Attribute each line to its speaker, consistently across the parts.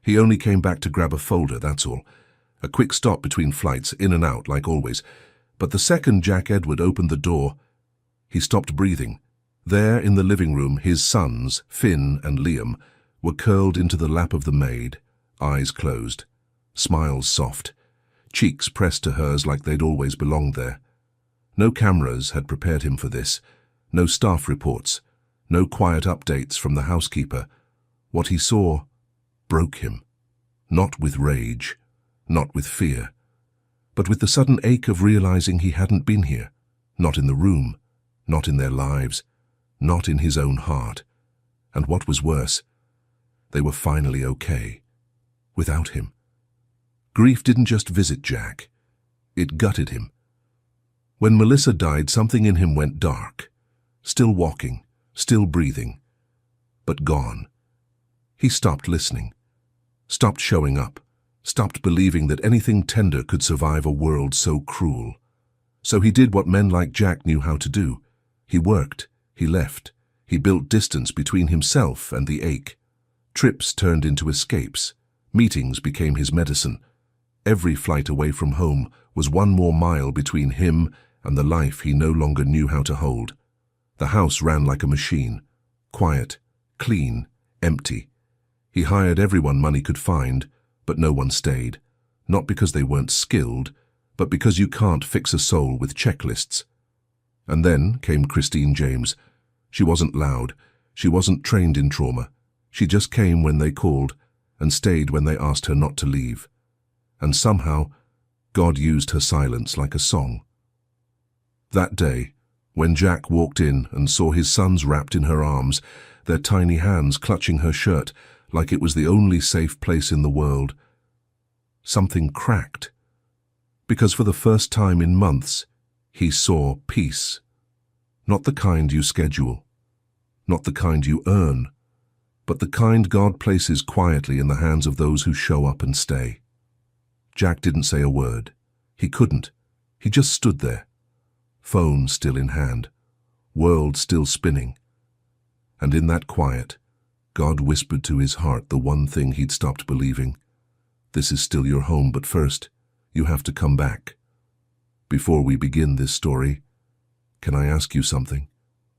Speaker 1: He only came back to grab a folder, that's all. A quick stop between flights, in and out, like always. But the second Jack Edward opened the door, he stopped breathing. There, in the living room, his sons, Finn and Liam, were curled into the lap of the maid, eyes closed, smiles soft, cheeks pressed to hers like they'd always belonged there. No cameras had prepared him for this, no staff reports, no quiet updates from the housekeeper. What he saw broke him, not with rage, not with fear, but with the sudden ache of realizing he hadn't been here, not in the room, not in their lives, not in his own heart. And what was worse, they were finally okay, without him. Grief didn't just visit Jack, it gutted him. When Melissa died, something in him went dark, still walking, still breathing, but gone. He stopped listening, stopped showing up, stopped believing that anything tender could survive a world so cruel. So he did what men like Jack knew how to do. He worked, he left, he built distance between himself and the ache. Trips turned into escapes, meetings became his medicine. Every flight away from home was one more mile between him and the life he no longer knew how to hold. The house ran like a machine, quiet, clean, empty. He hired everyone money could find, but no one stayed. Not because they weren't skilled, but because you can't fix a soul with checklists. And then came Christine James. She wasn't loud, she wasn't trained in trauma. She just came when they called and stayed when they asked her not to leave. And somehow, God used her silence like a song. That day, when Jack walked in and saw his sons wrapped in her arms, their tiny hands clutching her shirt like it was the only safe place in the world, something cracked. Because for the first time in months, he saw peace. Not the kind you schedule, not the kind you earn, but the kind God places quietly in the hands of those who show up and stay. Jack didn't say a word. He couldn't. He just stood there, phone still in hand, world still spinning. And in that quiet, God whispered to his heart the one thing he'd stopped believing. This is still your home, but first, you have to come back. Before we begin this story, can I ask you something?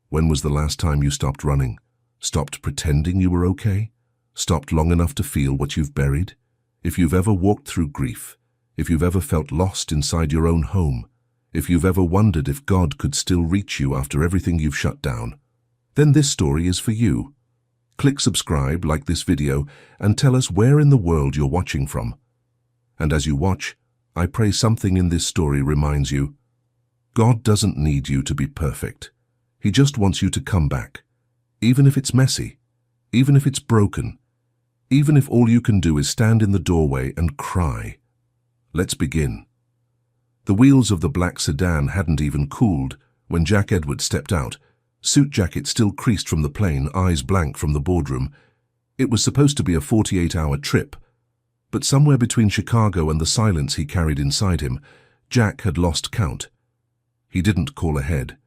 Speaker 1: When was the last time you stopped running? Stopped pretending you were okay? Stopped long enough to feel what you've buried? If you've ever walked through grief, if you've ever felt lost inside your own home, if you've ever wondered if God could still reach you after everything you've shut down, then this story is for you. Click subscribe, like this video, and tell us where in the world you're watching from. And as you watch, I pray something in this story reminds you, God doesn't need you to be perfect. He just wants you to come back, even if it's messy, even if it's broken, even if all you can do is stand in the doorway and cry. Let's begin. The wheels of the black sedan hadn't even cooled when Jack Edward stepped out, suit jacket still creased from the plane, eyes blank from the boardroom. It was supposed to be a 48-hour trip, but somewhere between Chicago and the silence he carried inside him, Jack had lost count. He didn't call ahead,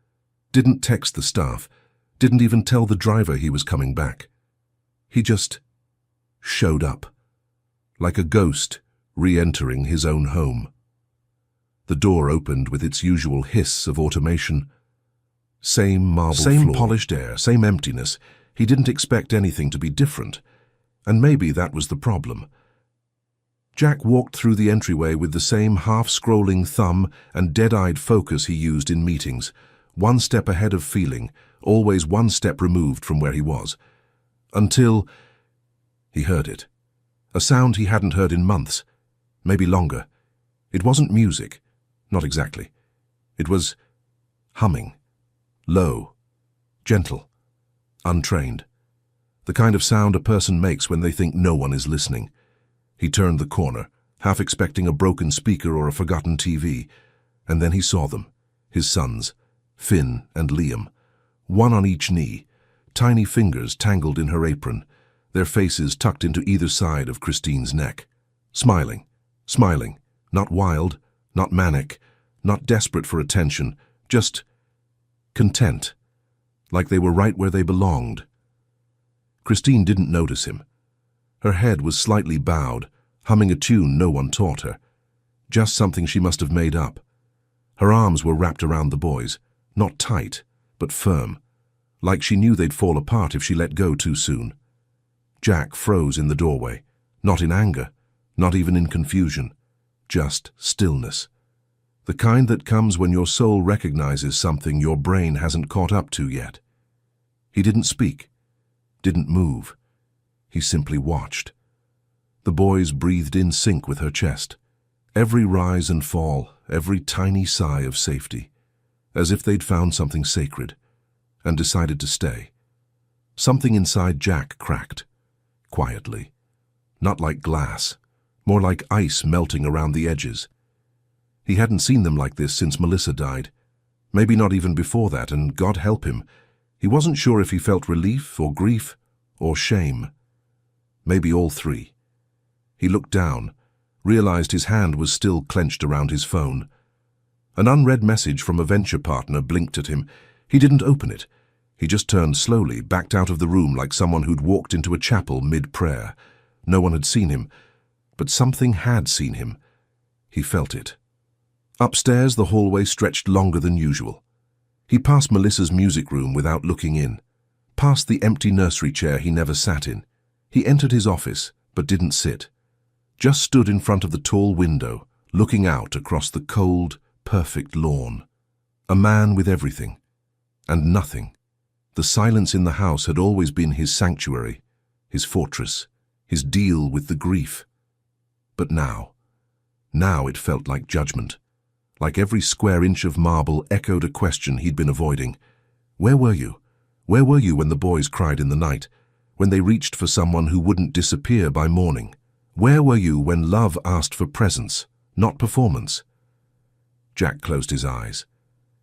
Speaker 1: didn't text the staff, didn't even tell the driver he was coming back. He just showed up, like a ghost re-entering his own home. The door opened with its usual hiss of automation. Same marble floor, same polished air, same emptiness. He didn't expect anything to be different, and maybe that was the problem. Jack walked through the entryway with the same half-scrolling thumb and dead-eyed focus he used in meetings, one step ahead of feeling, always one step removed from where he was. Until he heard it. A sound he hadn't heard in months, maybe longer. It wasn't music, not exactly. It was humming, low, gentle, untrained. The kind of sound a person makes when they think no one is listening. He turned the corner, half expecting a broken speaker or a forgotten TV, and then he saw them, his sons, Finn and Liam, one on each knee, tiny fingers tangled in her apron, their faces tucked into either side of Christine's neck. Smiling, smiling, not wild, not manic, not desperate for attention, just content, like they were right where they belonged. Christine didn't notice him. Her head was slightly bowed, humming a tune no one taught her. Just something she must have made up. Her arms were wrapped around the boys, not tight, but firm, like she knew they'd fall apart if she let go too soon. Jack froze in the doorway, not in anger, not even in confusion, just stillness. The kind that comes when your soul recognizes something your brain hasn't caught up to yet. He didn't speak, didn't move. He simply watched. The boys breathed in sync with her chest, every rise and fall, every tiny sigh of safety, as if they'd found something sacred, and decided to stay. Something inside Jack cracked, quietly. Not like glass, more like ice melting around the edges. He hadn't seen them like this since Melissa died. Maybe not even before that, and God help him. He wasn't sure if he felt relief or grief or shame. Maybe all three. He looked down, realized his hand was still clenched around his phone. An unread message from a venture partner blinked at him. He didn't open it. He just turned slowly, backed out of the room like someone who'd walked into a chapel mid-prayer. No one had seen him, but something had seen him. He felt it. Upstairs, the hallway stretched longer than usual. He passed Melissa's music room without looking in, past the empty nursery chair he never sat in. He entered his office, but didn't sit. Just stood in front of the tall window, looking out across the cold, perfect lawn. A man with everything, and nothing. The silence in the house had always been his sanctuary, his fortress, his deal with the grief. But now it felt like judgment. Like every square inch of marble echoed a question he'd been avoiding. Where were you? Where were you when the boys cried in the night? When they reached for someone who wouldn't disappear by morning? Where were you when love asked for presence, not performance? Jack closed his eyes,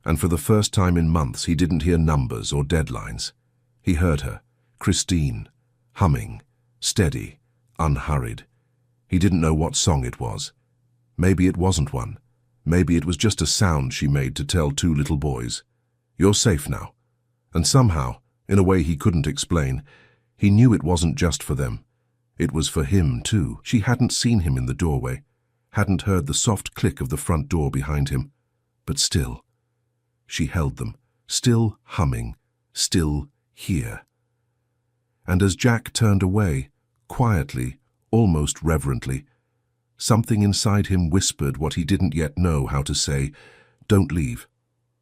Speaker 1: and for the first time in months he didn't hear numbers or deadlines. He heard her, Christine, humming, steady, unhurried. He didn't know what song it was. Maybe it wasn't one. Maybe it was just a sound she made to tell two little boys, "You're safe now." And somehow, in a way he couldn't explain, he knew it wasn't just for them. It was for him, too. She hadn't seen him in the doorway, hadn't heard the soft click of the front door behind him. But still, she held them, still humming, still here. And as Jack turned away, quietly, almost reverently, something inside him whispered what he didn't yet know how to say, "Don't leave."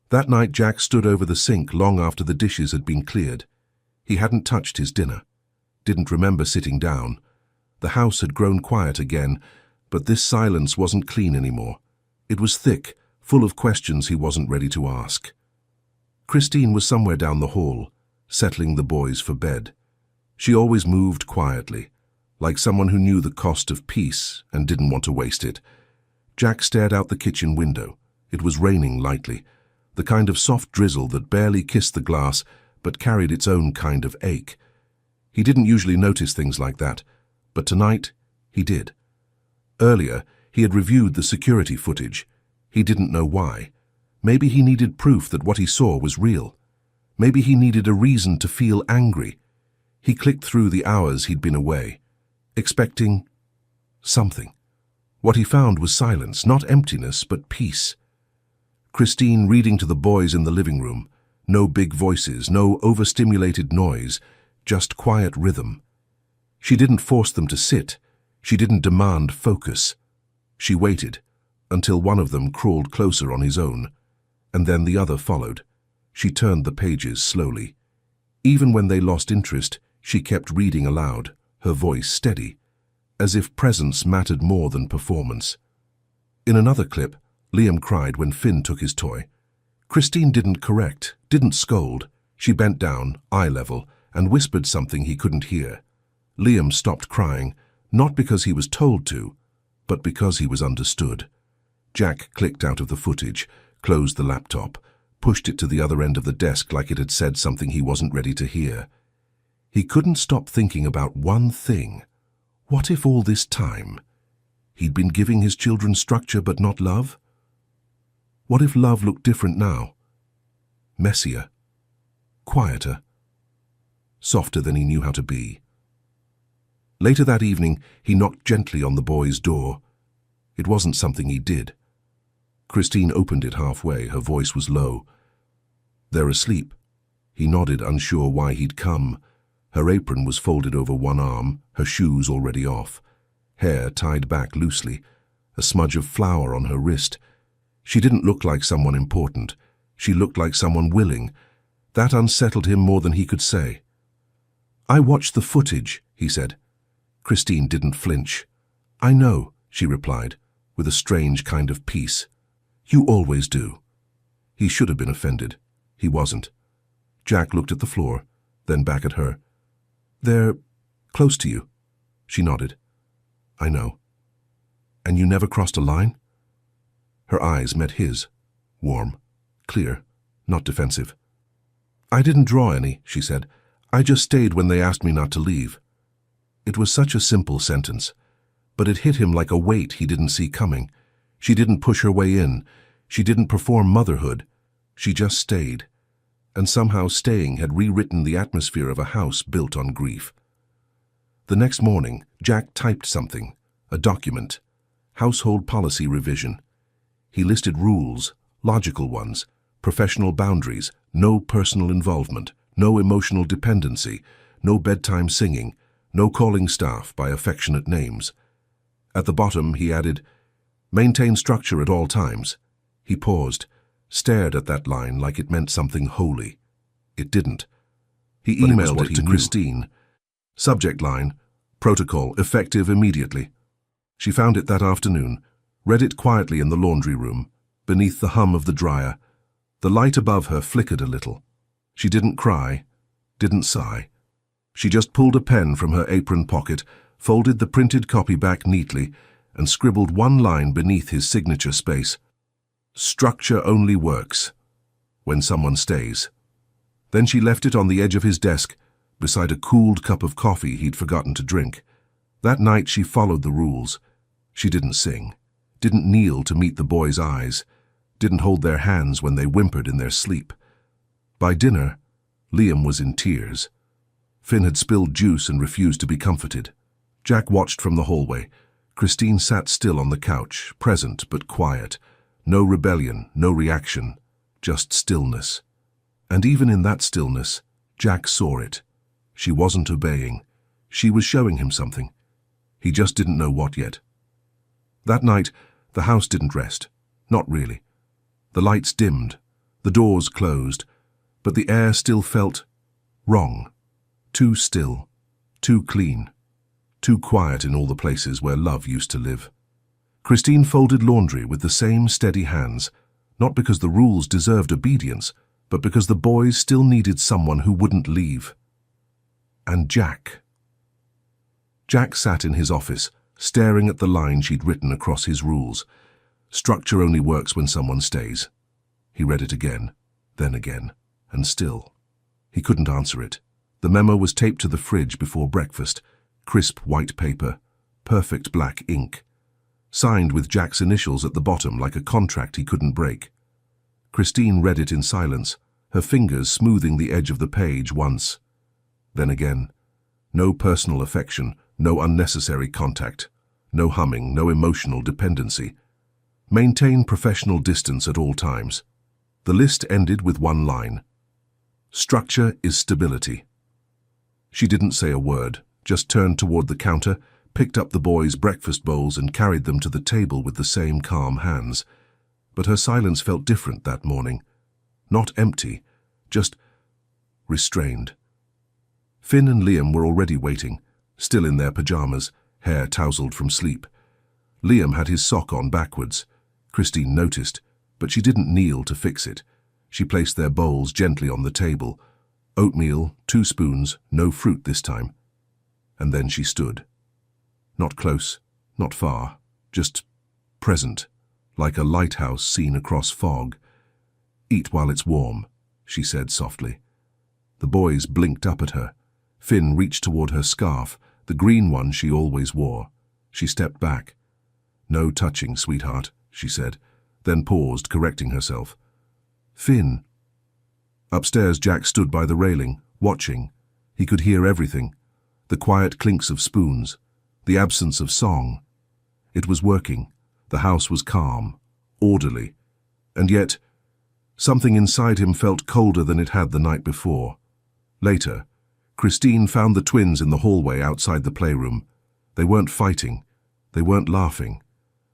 Speaker 1: That night Jack stood over the sink long after the dishes had been cleared. He hadn't touched his dinner, didn't remember sitting down. The house had grown quiet again, but this silence wasn't clean anymore. It was thick, full of questions he wasn't ready to ask. Christine was somewhere down the hall, settling the boys for bed. She always moved quietly, like someone who knew the cost of peace and didn't want to waste it. Jack stared out the kitchen window. It was raining lightly, the kind of soft drizzle that barely kissed the glass but carried its own kind of ache. He didn't usually notice things like that, but tonight he did. Earlier, he had reviewed the security footage. He didn't know why. Maybe he needed proof that what he saw was real. Maybe he needed a reason to feel angry. He clicked through the hours he'd been away, expecting something. What he found was silence, not emptiness, but peace. Christine reading to the boys in the living room. No big voices, no overstimulated noise, just quiet rhythm. She didn't force them to sit. She didn't demand focus. She waited until one of them crawled closer on his own, and then the other followed. She turned the pages slowly. Even when they lost interest, she kept reading aloud, her voice steady, as if presence mattered more than performance. In another clip, Liam cried when Finn took his toy. Christine didn't correct, didn't scold. She bent down, eye level, and whispered something he couldn't hear. Liam stopped crying, not because he was told to, but because he was understood. Jack clicked out of the footage, closed the laptop, pushed it to the other end of the desk like it had said something he wasn't ready to hear. He couldn't stop thinking about one thing. What if all this time he'd been giving his children structure but not love? What if love looked different now? Messier, quieter, softer than he knew how to be. Later that evening, he knocked gently on the boy's door. It wasn't something he did. Christine opened it halfway. Her voice was low. "They're asleep." He nodded, unsure why he'd come. Her apron was folded over one arm, her shoes already off. Hair tied back loosely, a smudge of flour on her wrist. She didn't look like someone important. She looked like someone willing. That unsettled him more than he could say. "I watched the footage," he said. Christine didn't flinch. "I know," she replied, with a strange kind of peace. "You always do." He should have been offended. He wasn't. Jack looked at the floor, then back at her. "They're close to you." She nodded. "I know." "And you never crossed a line?" Her eyes met his, warm, clear, not defensive. "I didn't draw any," she said. "I just stayed when they asked me not to leave." It was such a simple sentence, but it hit him like a weight he didn't see coming. She didn't push her way in. She didn't perform motherhood. She just stayed. And somehow staying had rewritten the atmosphere of a house built on grief. The next morning, Jack typed something, a document, household policy revision. He listed rules, logical ones, professional boundaries, no personal involvement, no emotional dependency, no bedtime singing, no calling staff by affectionate names. At the bottom, he added, "Maintain structure at all times." He paused, stared at that line like it meant something holy. It didn't. He emailed it to Christine. Subject line, "Protocol, effective immediately." She found it that afternoon, read it quietly in the laundry room, beneath the hum of the dryer. The light above her flickered a little. She didn't cry, didn't sigh. She just pulled a pen from her apron pocket, folded the printed copy back neatly, and scribbled one line beneath his signature space. "Structure only works when someone stays." Then she left it on the edge of his desk, beside a cooled cup of coffee he'd forgotten to drink. That night she followed the rules. She didn't sing, didn't kneel to meet the boys' eyes, didn't hold their hands when they whimpered in their sleep. By dinner, Liam was in tears. Finn had spilled juice and refused to be comforted. Jack watched from the hallway. Christine sat still on the couch, present but quiet. No rebellion, no reaction, just stillness. And even in that stillness, Jack saw it. She wasn't obeying. She was showing him something. He just didn't know what yet. That night, the house didn't rest. Not really. The lights dimmed, the doors closed, but the air still felt wrong. Too still, too clean, too quiet in all the places where love used to live. Christine folded laundry with the same steady hands, not because the rules deserved obedience, but because the boys still needed someone who wouldn't leave. And Jack. Jack sat in his office, staring at the line she'd written across his rules. Structure only works when someone stays. He read it again, then again, and still. He couldn't answer it. The memo was taped to the fridge before breakfast, crisp white paper, perfect black ink, signed with Jack's initials at the bottom like a contract he couldn't break. Christine read it in silence, her fingers smoothing the edge of the page once. Then again. No personal affection, no unnecessary contact, no humming, no emotional dependency. Maintain professional distance at all times. The list ended with one line. Structure is stability. She didn't say a word, just turned toward the counter, picked up the boys' breakfast bowls and carried them to the table with the same calm hands. But her silence felt different that morning. Not empty, just restrained. Finn and Liam were already waiting, still in their pajamas, hair tousled from sleep. Liam had his sock on backwards. Christine noticed, but she didn't kneel to fix it. She placed their bowls gently on the table. Oatmeal, 2 spoons, no fruit this time. And then she stood. Not close, not far, just present, like a lighthouse seen across fog. "Eat while it's warm," she said softly. The boys blinked up at her. Finn reached toward her scarf, the green one she always wore. She stepped back. "No touching, sweetheart," she said, then paused, correcting herself. "Finn." Upstairs, Jack stood by the railing, watching. He could hear everything. The quiet clinks of spoons, the absence of song. It was working. The house was calm, orderly, and yet something inside him felt colder than it had the night before. Later, Christine found the twins in the hallway outside the playroom. They weren't fighting. They weren't laughing.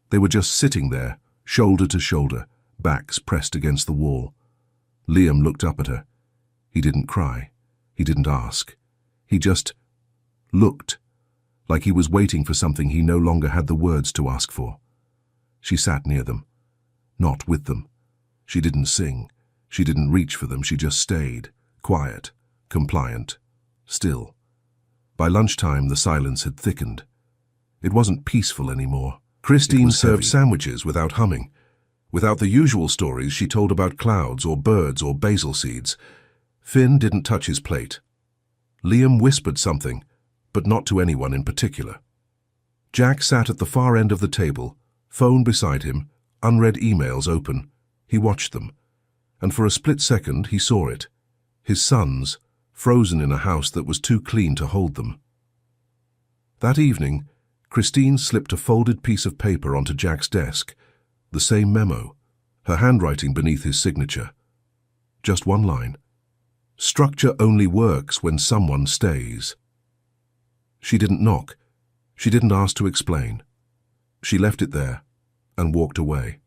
Speaker 1: They were just sitting there, shoulder to shoulder, backs pressed against the wall. Liam looked up at her. He didn't cry. He didn't ask. He just looked, like he was waiting for something he no longer had the words to ask for. She sat near them, not with them. She didn't sing. She didn't reach for them. She just stayed, quiet, compliant, still. By lunchtime, the silence had thickened. It wasn't peaceful anymore. Christine served sandwiches without humming, without the usual stories she told about clouds or birds or basil seeds. Finn didn't touch his plate. Liam whispered something, but not to anyone in particular. Jack sat at the far end of the table, phone beside him, unread emails open. He watched them, and for a split second he saw it. His sons, frozen in a house that was too clean to hold them. That evening, Christine slipped a folded piece of paper onto Jack's desk, the same memo, her handwriting beneath his signature. Just one line. Structure only works when someone stays. She didn't knock. She didn't ask to explain. She left it there and walked away.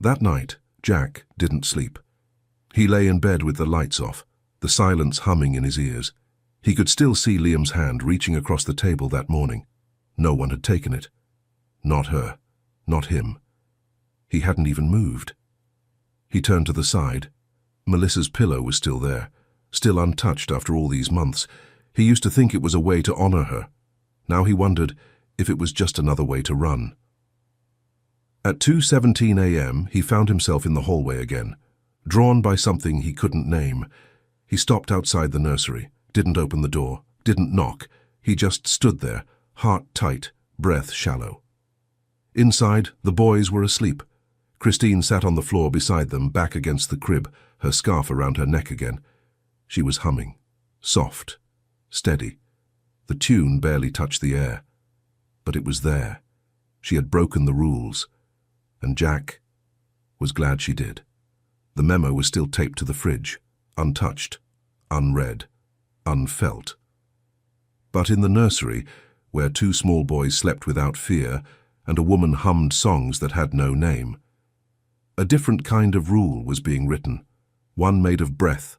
Speaker 1: That night, Jack didn't sleep. He lay in bed with the lights off, the silence humming in his ears. He could still see Liam's hand reaching across the table that morning. No one had taken it. Not her. Not him. He hadn't even moved. He turned to the side. Melissa's pillow was still there, still untouched after all these months. He used to think it was a way to honor her. Now he wondered if it was just another way to run. At 2:17 a.m., he found himself in the hallway again, drawn by something he couldn't name. He stopped outside the nursery, didn't open the door, didn't knock. He just stood there, heart tight, breath shallow. Inside, the boys were asleep. Christine sat on the floor beside them, back against the crib, her scarf around her neck again. She was humming, soft, steady. The tune barely touched the air. But it was there. She had broken the rules. And Jack was glad she did. The memo was still taped to the fridge, untouched, unread, unfelt. But in the nursery, where two small boys slept without fear and a woman hummed songs that had no name, a different kind of rule was being written, one made of breath,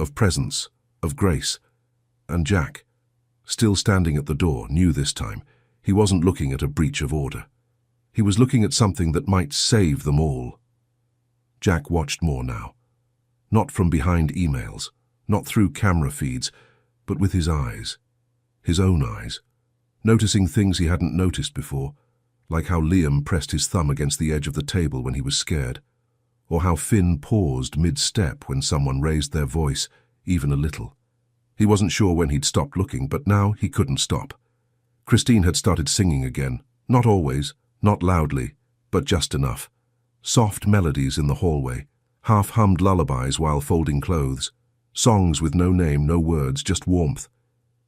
Speaker 1: of presence, of grace. And Jack, still standing at the door, knew this time he wasn't looking at a breach of order. He was looking at something that might save them all. Jack watched more now. Not from behind emails, not through camera feeds, but with his eyes. His own eyes. Noticing things he hadn't noticed before, like how Liam pressed his thumb against the edge of the table when he was scared, or how Finn paused mid-step when someone raised their voice, even a little. He wasn't sure when he'd stopped looking, but now he couldn't stop. Christine had started singing again, not always, not loudly, but just enough. Soft melodies in the hallway, half-hummed lullabies while folding clothes, songs with no name, no words, just warmth.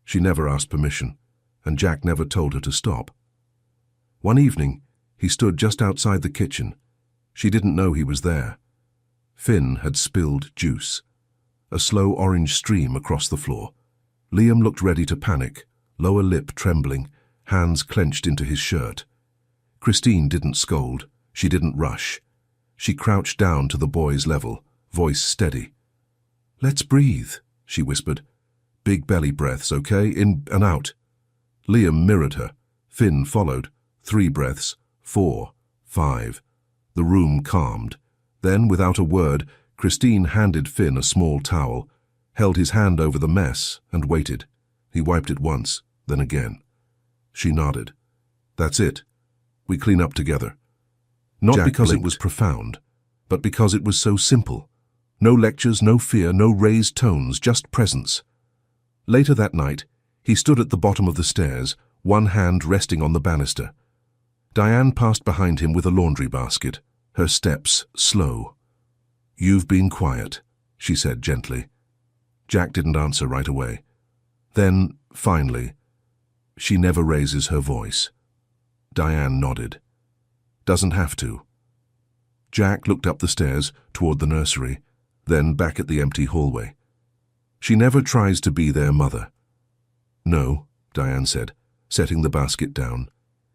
Speaker 1: She never asked permission, and Jack never told her to stop. One evening, he stood just outside the kitchen. She didn't know he was there. Finn had spilled juice, a slow orange stream across the floor. Liam looked ready to panic, lower lip trembling, hands clenched into his shirt. Christine didn't scold. She didn't rush. She crouched down to the boy's level, voice steady. "Let's breathe," she whispered. "Big belly breaths, okay? In and out." Liam mirrored her. Finn followed. 3 breaths, 4, 5. The room calmed. Then, without a word, Christine handed Finn a small towel, held his hand over the mess, and waited. He wiped it once, then again. She nodded. "That's it. We clean up together." Not Jack because blinked. It was profound, but because it was so simple. No lectures, no fear, no raised tones, just presence. Later that night, he stood at the bottom of the stairs, one hand resting on the banister. Diane passed behind him with a laundry basket, her steps slow. "You've been quiet," she said gently. Jack didn't answer right away. Then, Finally, she never raises her voice. Diane nodded. Doesn't have to. Jack looked up the stairs toward the nursery, then back at the empty hallway. She never tries to be their mother. No, Diane said, setting the basket down.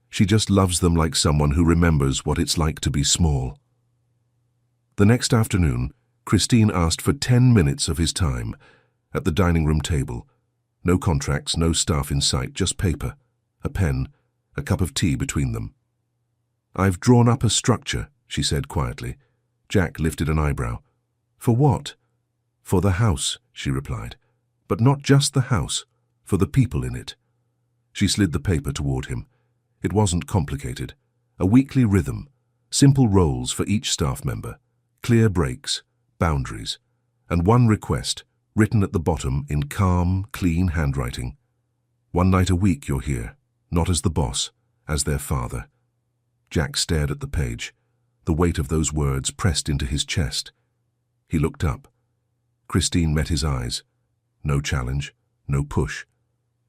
Speaker 1: She just loves them like someone who remembers what it's like to be small. The next afternoon, Christine asked for 10 minutes of his time at the dining room table. No contracts, no staff in sight, just paper, a pen, a cup of tea between them. I've drawn up a structure, she said quietly. Jack lifted an eyebrow. For what? For the house, she replied. But not just the house, for the people in it. She slid the paper toward him. It wasn't complicated. A weekly rhythm, simple roles for each staff member, clear breaks, boundaries, and one request, written at the bottom in calm, clean handwriting. One night a week you're here, not as the boss, as their father. Jack stared at the page, the weight of those words pressed into his chest. He looked up. Christine met his eyes. No challenge, no push,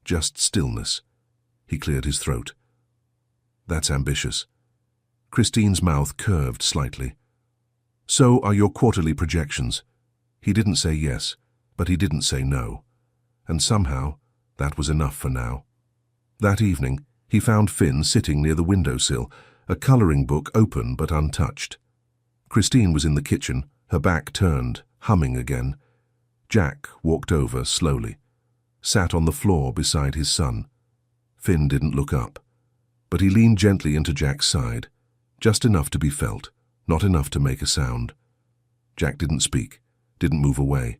Speaker 1: just stillness. He cleared his throat. That's ambitious. Christine's mouth curved slightly. So are your quarterly projections. He didn't say yes, but he didn't say no. And somehow, that was enough for now. That evening, he found Finn sitting near the windowsill, a coloring book open but untouched. Christine was in the kitchen, her back turned, humming again. Jack walked over slowly, sat on the floor beside his son. Finn didn't look up, but he leaned gently into Jack's side, just enough to be felt, not enough to make a sound. Jack didn't speak, didn't move away,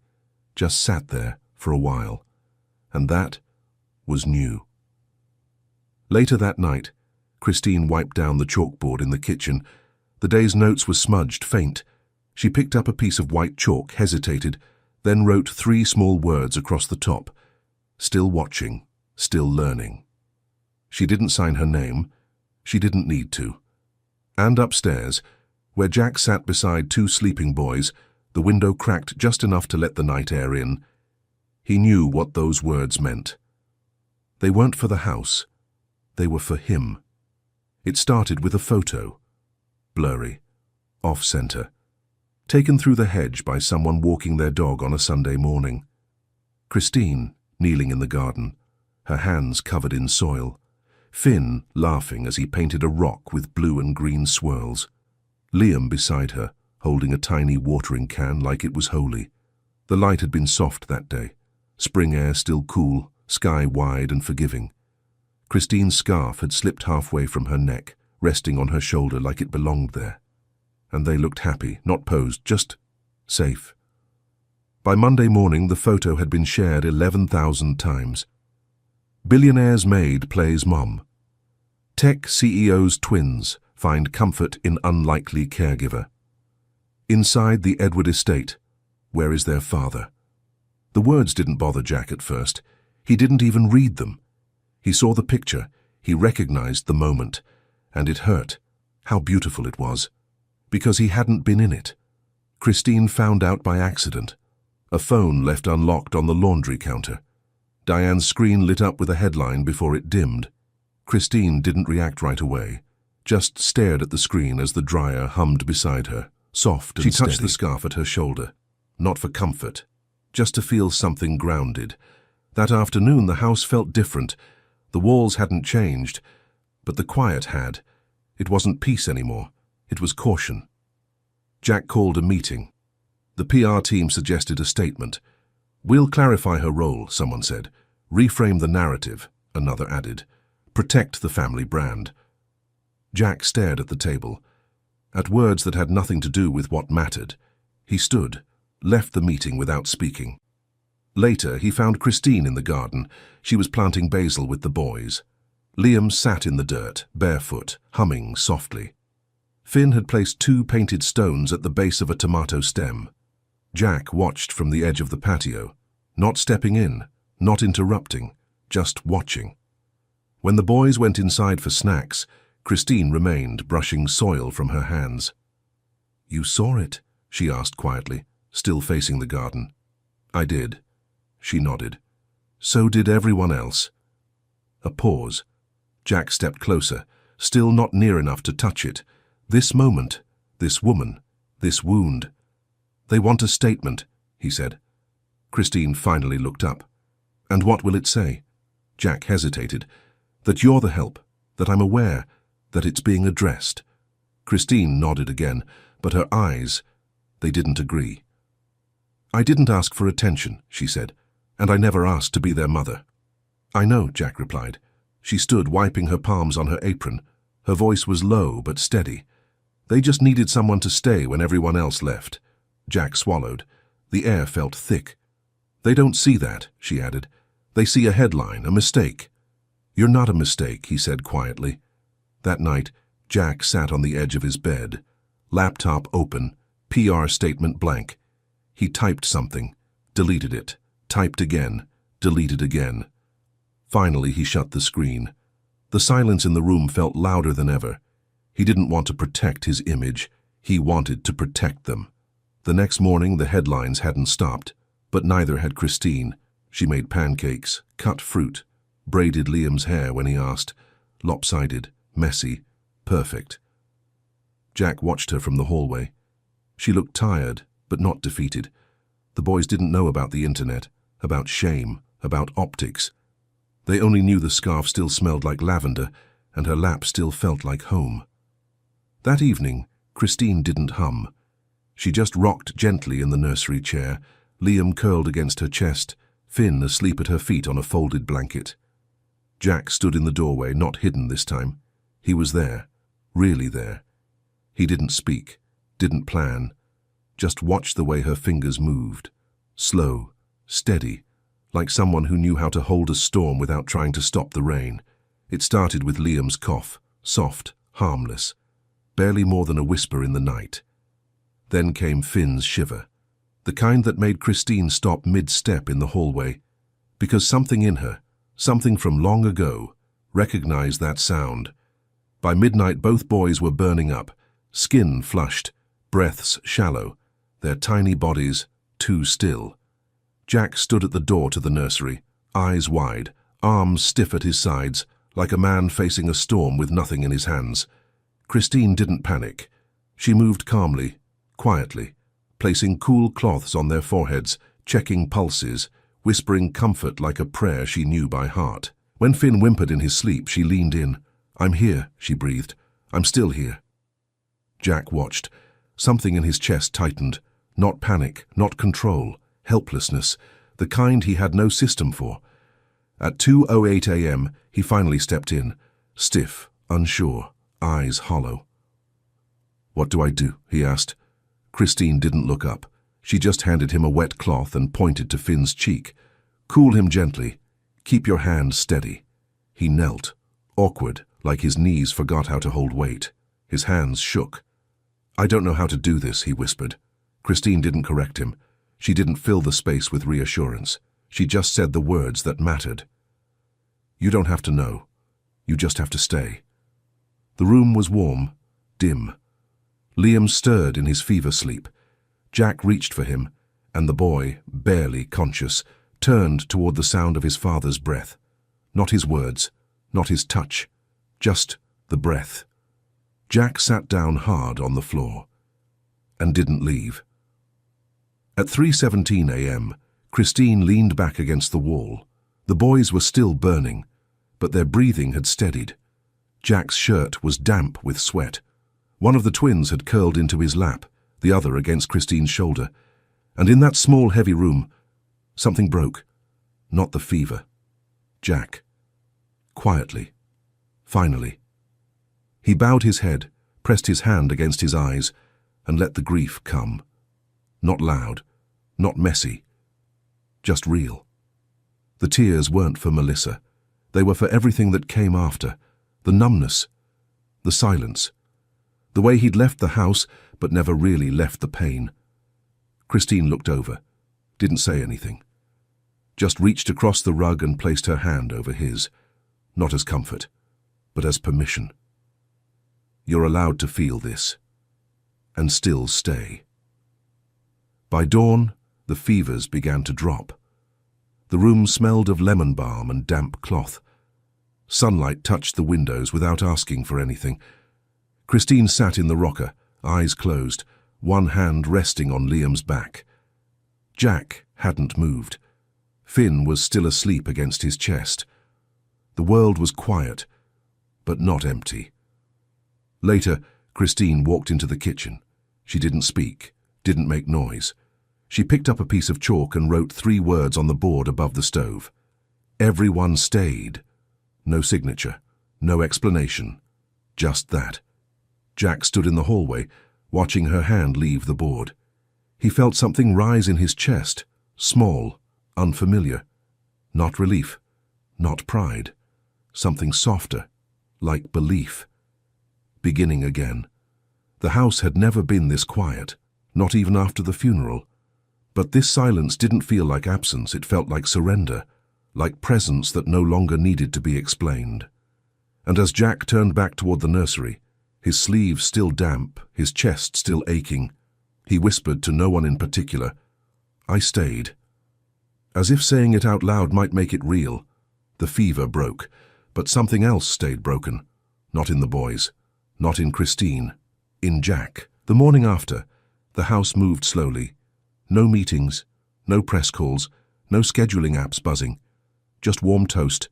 Speaker 1: just sat there for a while. And that was new. Later that night, Christine wiped down the chalkboard in the kitchen. The day's notes were smudged, faint. She picked up a piece of white chalk, hesitated, then wrote 3 small words across the top. Still watching, still learning. She didn't sign her name. She didn't need to. And upstairs, where Jack sat beside 2 sleeping boys, the window cracked just enough to let the night air in. He knew what those words meant. They weren't for the house. They were for him. It started with a photo. Blurry. Off-center. Taken through the hedge by someone walking their dog on a Sunday morning. Christine, kneeling in the garden, her hands covered in soil. Finn, laughing as he painted a rock with blue and green swirls. Liam beside her, holding a tiny watering can like it was holy. The light had been soft that day. Spring air still cool, sky wide and forgiving. Christine's scarf had slipped halfway from her neck, resting on her shoulder like it belonged there. And they looked happy, not posed, just safe. By Monday morning, the photo had been shared 11,000 times. Billionaire's maid plays mom. Tech CEO's twins find comfort in unlikely caregiver. Inside the Edward estate, where is their father? The words didn't bother Jack at first. He didn't even read them. He saw the picture, he recognized the moment, and it hurt. How beautiful it was. Because he hadn't been in it. Christine found out by accident. A phone left unlocked on the laundry counter. Diane's screen lit up with a headline before it dimmed. Christine didn't react right away, just stared at the screen as the dryer hummed beside her, soft and steady. She touched the scarf at her shoulder, not for comfort, just to feel something grounded. That afternoon the house felt different. The walls hadn't changed, but the quiet had. It wasn't peace anymore. It was caution. Jack called a meeting. The PR team suggested a statement. We'll clarify her role, someone said. Reframe the narrative, another added. Protect the family brand. Jack stared at the table, at words that had nothing to do with what mattered. He stood, left the meeting without speaking. Later, he found Christine in the garden. She was planting basil with the boys. Liam sat in the dirt, barefoot, humming softly. Finn had placed 2 painted stones at the base of a tomato stem. Jack watched from the edge of the patio, not stepping in, not interrupting, just watching. When the boys went inside for snacks, Christine remained, brushing soil from her hands. You saw it? She asked quietly, still facing the garden. I did. She nodded. So did everyone else. A pause. Jack stepped closer, still not near enough to touch it. This moment, this woman, this wound. They want a statement, he said. Christine finally looked up. And what will it say? Jack hesitated. That you're the help, that I'm aware, that it's being addressed. Christine nodded again, but her eyes, they didn't agree. I didn't ask for attention, she said, and I never asked to be their mother. I know, Jack replied. She stood wiping her palms on her apron. Her voice was low but steady. They just needed someone to stay when everyone else left. Jack swallowed. The air felt thick. They don't see that, she added. They see a headline, a mistake. You're not a mistake, he said quietly. That night, Jack sat on the edge of his bed. Laptop open, PR statement blank. He typed something, deleted it, typed again, deleted again. Finally, he shut the screen. The silence in the room felt louder than ever. He didn't want to protect his image. He wanted to protect them. The next morning, the headlines hadn't stopped, but neither had Christine. She made pancakes, cut fruit, braided Liam's hair when he asked, lopsided, messy, perfect. Jack watched her from the hallway. She looked tired, but not defeated. The boys didn't know about the internet, about shame, about optics. They only knew the scarf still smelled like lavender, and her lap still felt like home. That evening, Christine didn't hum. She just rocked gently in the nursery chair, Liam curled against her chest, Finn asleep at her feet on a folded blanket. Jack stood in the doorway, not hidden this time. He was there, really there. He didn't speak, didn't plan, just watched the way her fingers moved. Slow, steady, like someone who knew how to hold a storm without trying to stop the rain. It started with Liam's cough, soft, harmless, barely more than a whisper in the night. Then came Finn's shiver, the kind that made Christine stop mid-step in the hallway, because something in her, something from long ago, recognized that sound. By midnight, both boys were burning up, skin flushed, breaths shallow, their tiny bodies too still. Jack stood at the door to the nursery, eyes wide, arms stiff at his sides, like a man facing a storm with nothing in his hands. Christine didn't panic. She moved calmly, quietly, placing cool cloths on their foreheads, checking pulses, whispering comfort like a prayer she knew by heart. When Finn whimpered in his sleep, she leaned in. I'm here, she breathed. I'm still here. Jack watched. Something in his chest tightened. Not panic, not control. Helplessness, the kind he had no system for. At 2:08 a.m., he finally stepped in, stiff, unsure, eyes hollow. What do I do? He asked. Christine didn't look up. She just handed him a wet cloth and pointed to Finn's cheek. Cool him gently. Keep your hand steady. He knelt, awkward, like his knees forgot how to hold weight. His hands shook. I don't know how to do this, he whispered. Christine didn't correct him. She didn't fill the space with reassurance. She just said the words that mattered. You don't have to know. You just have to stay. The room was warm, dim. Liam stirred in his fever sleep. Jack reached for him, and the boy, barely conscious, turned toward the sound of his father's breath. Not his words, not his touch, just the breath. Jack sat down hard on the floor and didn't leave. At 3:17 a.m., Christine leaned back against the wall. The boys were still burning, but their breathing had steadied. Jack's shirt was damp with sweat. One of the twins had curled into his lap, the other against Christine's shoulder. And in that small, heavy room, something broke. Not the fever. Jack. Quietly. Finally. He bowed his head, pressed his hand against his eyes, and let the grief come. Not loud, not messy, just real. The tears weren't for Melissa. They were for everything that came after. The numbness, the silence, the way he'd left the house but never really left the pain. Christine looked over, didn't say anything. Just reached across the rug and placed her hand over his, not as comfort, but as permission. You're allowed to feel this, and still stay. By dawn, the fevers began to drop. The room smelled of lemon balm and damp cloth. Sunlight touched the windows without asking for anything. Christine sat in the rocker, eyes closed, one hand resting on Liam's back. Jack hadn't moved. Finn was still asleep against his chest. The world was quiet, but not empty. Later, Christine walked into the kitchen. She didn't speak, didn't make noise. She picked up a piece of chalk and wrote 3 words on the board above the stove. Everyone stayed. No signature, no explanation, just that. Jack stood in the hallway, watching her hand leave the board. He felt something rise in his chest, small, unfamiliar. Not relief, not pride. Something softer, like belief. Beginning again. The house had never been this quiet, not even after the funeral. But this silence didn't feel like absence, it felt like surrender, like presence that no longer needed to be explained. And as Jack turned back toward the nursery, his sleeves still damp, his chest still aching, he whispered to no one in particular, "I stayed." As if saying it out loud might make it real, the fever broke, but something else stayed broken. Not in the boys, not in Christine, in Jack. The morning after, the house moved slowly. No meetings, no press calls, no scheduling apps buzzing. Just warm toast,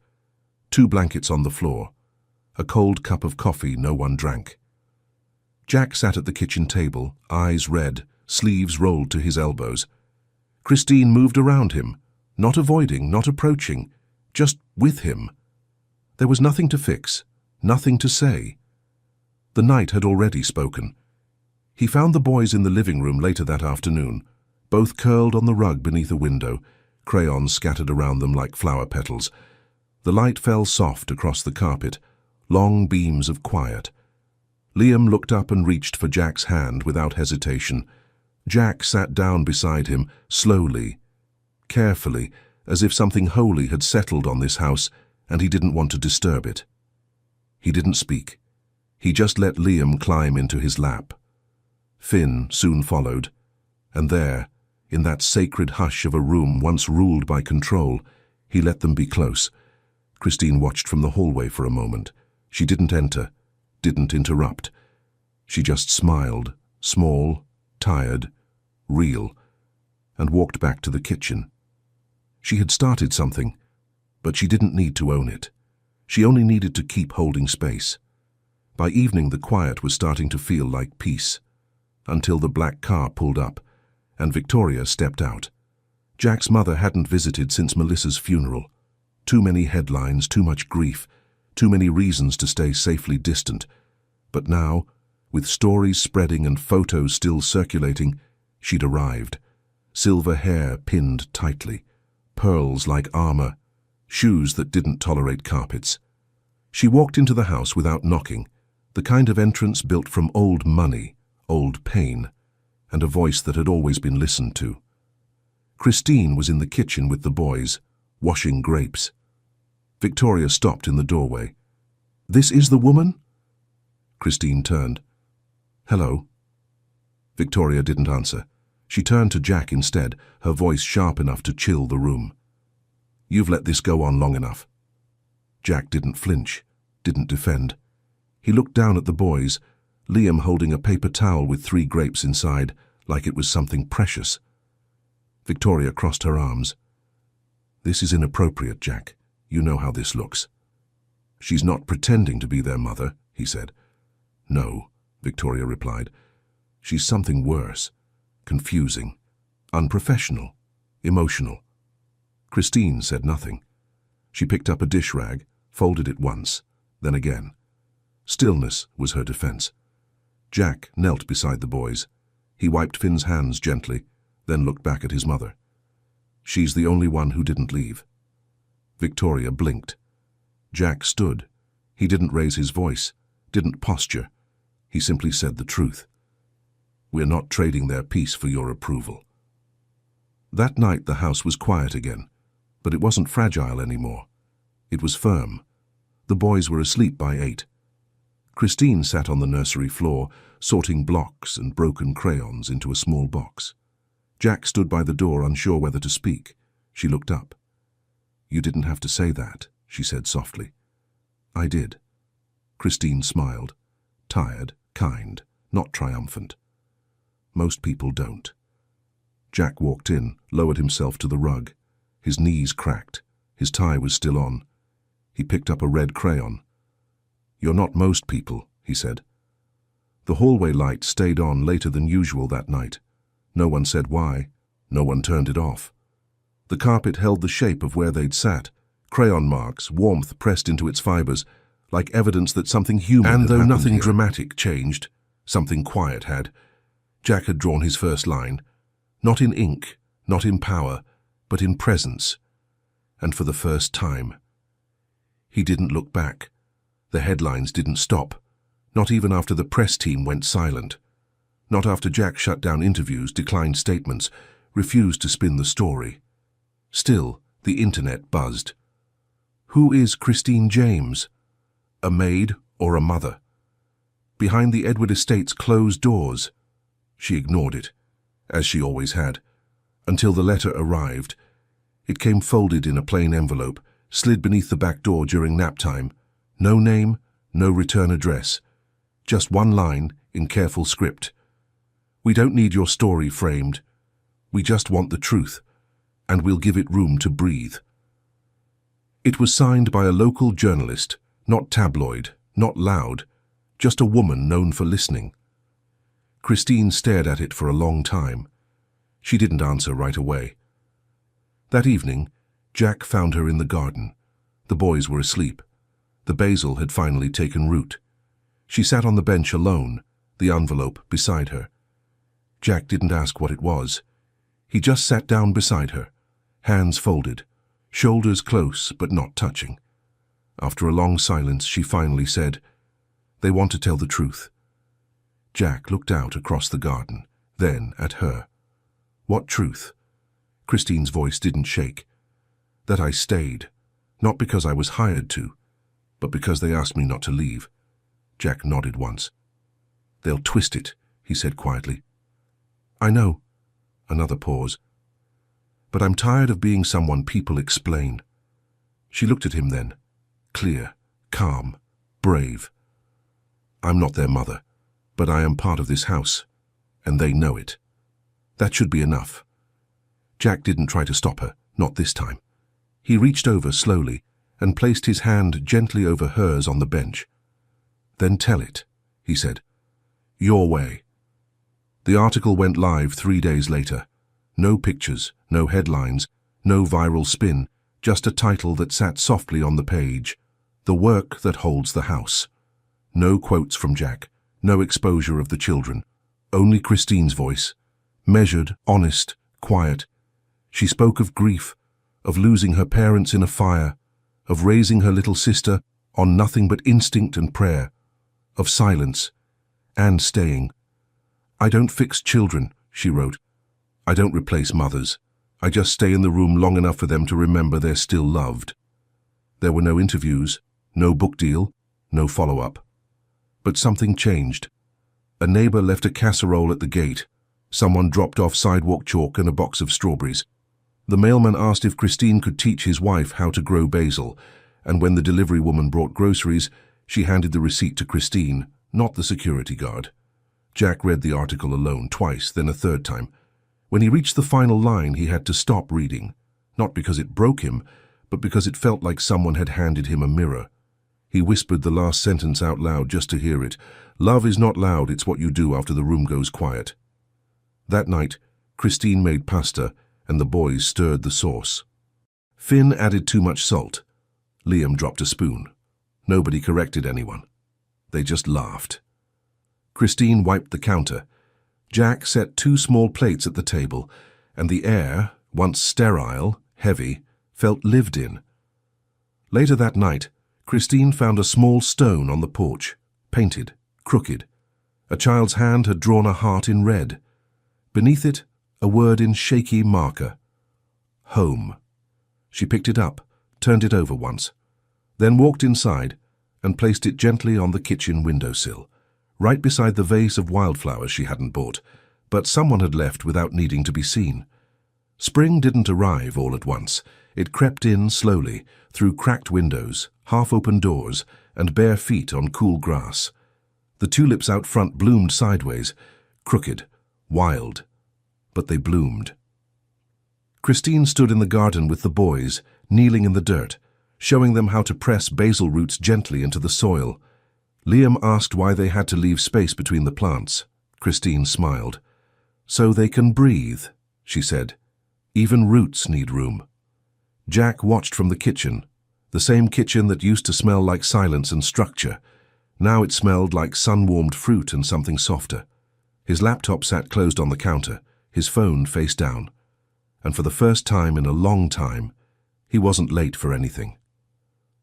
Speaker 1: 2 blankets on the floor, a cold cup of coffee no one drank. Jack sat at the kitchen table, eyes red, sleeves rolled to his elbows. Christine moved around him, not avoiding, not approaching, just with him. There was nothing to fix, nothing to say. The night had already spoken. He found the boys in the living room later that afternoon, both curled on the rug beneath a window, crayons scattered around them like flower petals. The light fell soft across the carpet, long beams of quiet. Liam looked up and reached for Jack's hand without hesitation. Jack sat down beside him, slowly, carefully, as if something holy had settled on this house and he didn't want to disturb it. He didn't speak. He just let Liam climb into his lap. Finn soon followed, and there, in that sacred hush of a room once ruled by control, he let them be close. Christine watched from the hallway for a moment. She didn't enter, didn't interrupt. She just smiled, small, tired, real, and walked back to the kitchen. She had started something, but she didn't need to own it. She only needed to keep holding space. By evening, the quiet was starting to feel like peace, until the black car pulled up, and Victoria stepped out. Jack's mother hadn't visited since Melissa's funeral. Too many headlines, too much grief, too many reasons to stay safely distant. But now, with stories spreading and photos still circulating, she'd arrived. Silver hair pinned tightly, pearls like armor, shoes that didn't tolerate carpets. She walked into the house without knocking, the kind of entrance built from old money, old pain, and a voice that had always been listened to. Christine was in the kitchen with the boys, washing grapes. Victoria stopped in the doorway. "This is the woman?" Christine turned. "Hello." Victoria didn't answer. She turned to Jack instead, her voice sharp enough to chill the room. "You've let this go on long enough." Jack didn't flinch, didn't defend. He looked down at the boys, Liam holding a paper towel with 3 grapes inside, like it was something precious. Victoria crossed her arms. "This is inappropriate, Jack. You know how this looks." "She's not pretending to be their mother," he said. "No," Victoria replied. "She's something worse. Confusing, unprofessional, emotional." Christine said nothing. She picked up a dish rag, folded it once, then again. Stillness was her defense. Jack knelt beside the boys. He wiped Finn's hands gently, then looked back at his mother. "She's the only one who didn't leave." Victoria blinked. Jack stood. He didn't raise his voice, didn't posture. He simply said the truth. "We're not trading their peace for your approval." That night the house was quiet again, but it wasn't fragile anymore. It was firm. The boys were asleep by 8. Christine sat on the nursery floor, sorting blocks and broken crayons into a small box. Jack stood by the door, unsure whether to speak. She looked up. "You didn't have to say that," she said softly. "I did." Christine smiled. Tired, kind, not triumphant. "Most people don't." Jack walked in, lowered himself to the rug. His knees cracked. His tie was still on. He picked up a red crayon. "You're not most people," he said. The hallway light stayed on later than usual that night. No one said why. No one turned it off. The carpet held the shape of where they'd sat, crayon marks, warmth pressed into its fibers, like evidence that something human had happened here. And though nothing dramatic changed, something quiet had. Jack had drawn his first line, not in ink, not in power, but in presence. And for the first time. He didn't look back. The headlines didn't stop, not even after the press team went silent. Not after Jack shut down interviews, declined statements, refused to spin the story. Still, the internet buzzed. Who is Christine James? A maid or a mother? Behind the Edward estate's closed doors. She ignored it, as she always had, until the letter arrived. It came folded in a plain envelope, slid beneath the back door during nap time. No name, no return address. Just one line in careful script. "We don't need your story framed. We just want the truth, and we'll give it room to breathe." It was signed by a local journalist, not tabloid, not loud, just a woman known for listening. Christine stared at it for a long time. She didn't answer right away. That evening, Jack found her in the garden. The boys were asleep. The basil had finally taken root. She sat on the bench alone, the envelope beside her. Jack didn't ask what it was. He just sat down beside her, hands folded, shoulders close but not touching. After a long silence, she finally said, "They want to tell the truth." Jack looked out across the garden, then at her. "What truth?" Christine's voice didn't shake. "That I stayed, not because I was hired to, but because they asked me not to leave." Jack nodded once. "They'll twist it," he said quietly. "I know." Another pause. "But I'm tired of being someone people explain." She looked at him then, clear, calm, brave. "I'm not their mother, but I am part of this house, and they know it. That should be enough." Jack didn't try to stop her, not this time. He reached over slowly and placed his hand gently over hers on the bench. "Then tell it," he said. "Your way." The article went live 3 days later. No pictures, no headlines, no viral spin, just a title that sat softly on the page. The work that holds the house. No quotes from Jack, no exposure of the children. Only Christine's voice. Measured, honest, quiet. She spoke of grief, of losing her parents in a fire, of raising her little sister on nothing but instinct and prayer, of silence, and staying. "I don't fix children," she wrote. "I don't replace mothers. I just stay in the room long enough for them to remember they're still loved." There were no interviews, no book deal, no follow-up. But something changed. A neighbor left a casserole at the gate. Someone dropped off sidewalk chalk and a box of strawberries. The mailman asked if Christine could teach his wife how to grow basil, and when the delivery woman brought groceries, she handed the receipt to Christine, not the security guard. Jack read the article alone twice, then a third time. When he reached the final line, he had to stop reading, not because it broke him, but because it felt like someone had handed him a mirror. He whispered the last sentence out loud just to hear it. "Love is not loud, it's what you do after the room goes quiet." That night, Christine made pasta, and the boys stirred the sauce. Finn added too much salt. Liam dropped a spoon. Nobody corrected anyone. They just laughed. Christine wiped the counter. Jack set 2 small plates at the table, and the air, once sterile, heavy, felt lived in. Later that night, Christine found a small stone on the porch, painted, crooked. A child's hand had drawn a heart in red. Beneath it, a word in shaky marker. Home. She picked it up, turned it over once, then walked inside and placed it gently on the kitchen windowsill, right beside the vase of wildflowers she hadn't bought, but someone had left without needing to be seen. Spring didn't arrive all at once. It crept in slowly, through cracked windows, half-open doors, and bare feet on cool grass. The tulips out front bloomed sideways, crooked, wild, but they bloomed. Christine stood in the garden with the boys, kneeling in the dirt, showing them how to press basil roots gently into the soil. Liam asked why they had to leave space between the plants. Christine smiled. "So they can breathe," she said. "Even roots need room." Jack watched from the kitchen, the same kitchen that used to smell like silence and structure. Now it smelled like sun-warmed fruit and something softer. His laptop sat closed on the counter, his phone face down. And for the first time in a long time, he wasn't late for anything.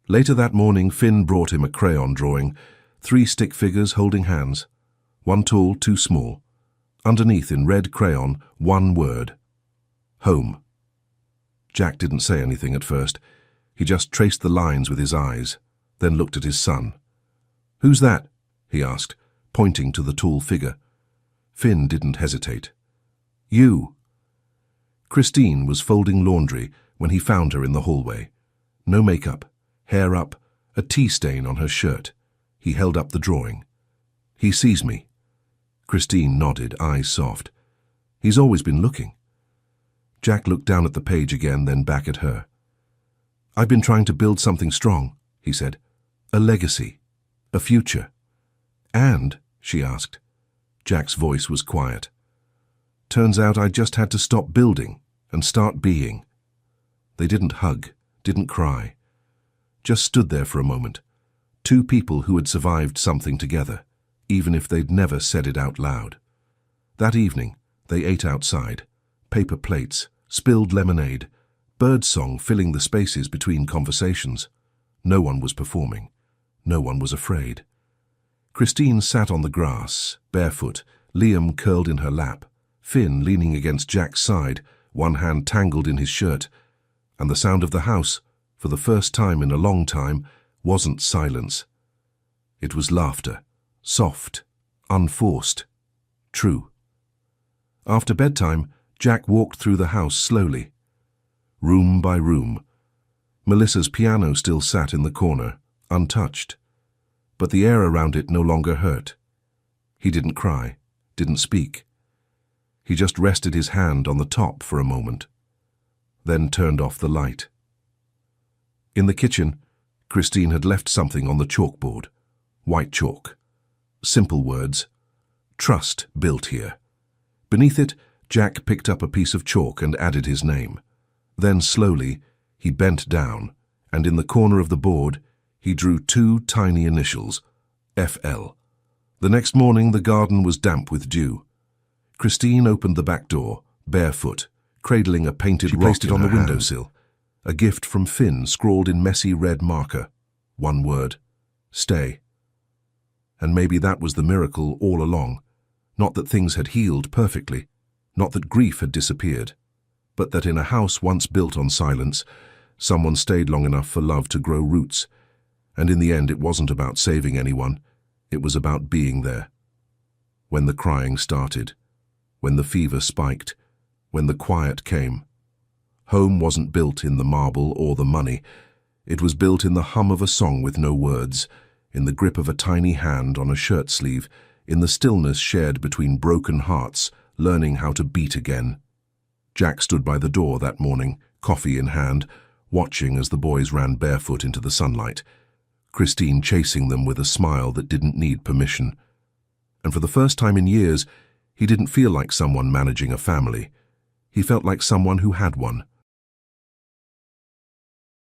Speaker 1: Later that morning, Finn brought him a crayon drawing, 3 stick figures holding hands, one tall, 2 small. Underneath in red crayon, one word: home. Jack didn't say anything at first. He just traced the lines with his eyes, then looked at his son. "Who's that?" he asked, pointing to the tall figure. Finn didn't hesitate. "You." Christine was folding laundry when he found her in the hallway. No makeup, hair up, a tea stain on her shirt. He held up the drawing. "He sees me." Christine nodded, eyes soft. "He's always been looking." Jack looked down at the page again, then back at her. "I've been trying to build something strong," he said. "A legacy, a future." "And?" she asked. Jack's voice was quiet. "Turns out I just had to stop building and start being." They didn't hug, didn't cry. Just stood there for a moment. 2 people who had survived something together, even if they'd never said it out loud. That evening, they ate outside. Paper plates, spilled lemonade, birdsong filling the spaces between conversations. No one was performing. No one was afraid. Christine sat on the grass, barefoot, Liam curled in her lap, Finn leaning against Jack's side, one hand tangled in his shirt. And the sound of the house, for the first time in a long time, wasn't silence. It was laughter, soft, unforced, true. After bedtime, Jack walked through the house slowly, room by room. Melissa's piano still sat in the corner, untouched, but the air around it no longer hurt. He didn't cry, didn't speak. He just rested his hand on the top for a moment, then turned off the light. In the kitchen, Christine had left something on the chalkboard, white chalk. Simple words: "Trust built here." Beneath it, Jack picked up a piece of chalk and added his name. Then slowly, he bent down, and in the corner of the board, he drew 2 tiny initials, FL. The next morning, the garden was damp with dew. Christine opened the back door, barefoot, cradling a painted rock. She placed it on the windowsill. A gift from Finn scrawled in messy red marker. One word: stay. And maybe that was the miracle all along. Not that things had healed perfectly, not that grief had disappeared, but that in a house once built on silence, someone stayed long enough for love to grow roots. And in the end, it wasn't about saving anyone. It was about being there. When the crying started, when the fever spiked, when the quiet came. Home wasn't built in the marble or the money. It was built in the hum of a song with no words, in the grip of a tiny hand on a shirt sleeve, in the stillness shared between broken hearts, learning how to beat again. Jack stood by the door that morning, coffee in hand, watching as the boys ran barefoot into the sunlight, Christine chasing them with a smile that didn't need permission. And for the first time in years, he didn't feel like someone managing a family. He felt like someone who had one,